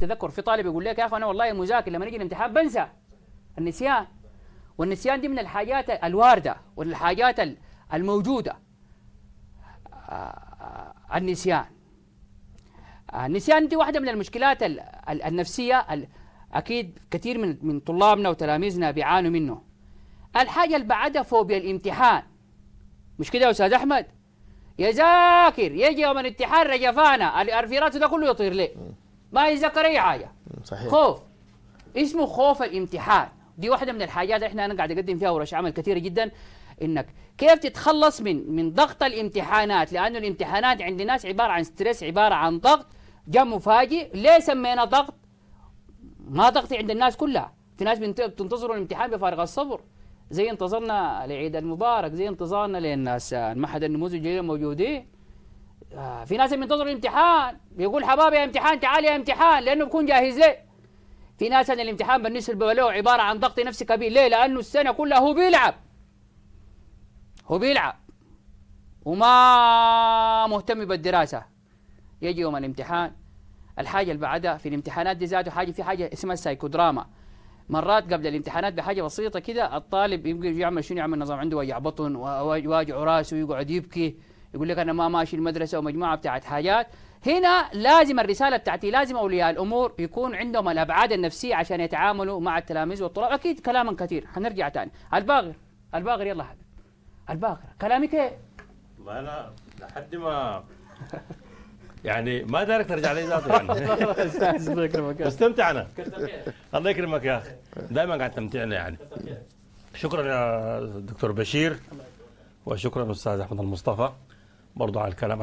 تذكر. في طالب يقول لك يا اخي انا والله مذاكر لما نيجي الامتحان بنسى. النسيان، والنسيان دي من الحاجات الوارده والحاجات الموجوده. النسيان، النسيان دي واحده من المشكلات النفسيه اكيد كثير من طلابنا وتلاميذنا بيعانوا منه. الحاجه اللي بعدها فوبيا الامتحان، مش كده يا استاذ احمد؟ يذاكر يجي يوم الامتحان رجفانا في راسه ده كله يطير ليه، ما يتذكر اي حاجه. صحيح. خوف، اسمه خوف الامتحان. دي واحده من الحاجات انا قاعد اقدم فيها ورش عمل كثيره جدا، انك كيف تتخلص من ضغط الامتحانات، لانه الامتحانات عند الناس عباره عن ستريس، عباره عن ضغط جاء مفاجئ. ليه سمينا ضغط؟ ما ضغط عند الناس كلها، في ناس بتنتظروا الامتحان بفارغ الصبر، زي انتظرنا لعيد المبارك، زي انتظارنا للناس المعهد النموذجي الموجودين. في ناس بينتظروا الامتحان بيقول حبابي يا امتحان تعال يا امتحان، لانه بكون جاهز ليه. في ناس ان الامتحان بالنسبه له عباره عن ضغط نفسي كبير، ليه؟ لانه السنه كلها هو بيلعب وما مهتم بالدراسه. يجي يوم الامتحان الحاجه اللي بعدها في الامتحانات دي ذاته في حاجه اسمها السايكودراما. مرات قبل الامتحانات بحاجه بسيطه كده الطالب يبقى يعمل شنو؟ يعمل نظام عنده وجع بطن وواجع راسه ويقعد يبكي، يقول لك انا ما ماشي المدرسه ومجموعه بتاعت حاجات. هنا لازم الرساله بتاعتي، لازم اولياء الامور يكون عندهم الابعاد النفسيه عشان يتعاملوا مع التلاميذ والطلاب. اكيد كلام كثير، حنرجع ثاني. الباغر يلا حبيبي، الباغر كلامي كيف؟ ما انا لحد ما يعني ما دارك ترجع لي ذاته يعني. استاذ الله يكرمك، استمتع انا. الله يكرمك يا اخي، دائما قاعد تمتعنا يعني. شكرا يا دكتور بشير، وشكرا استاذ احمد المصطفى برضو على الكلام.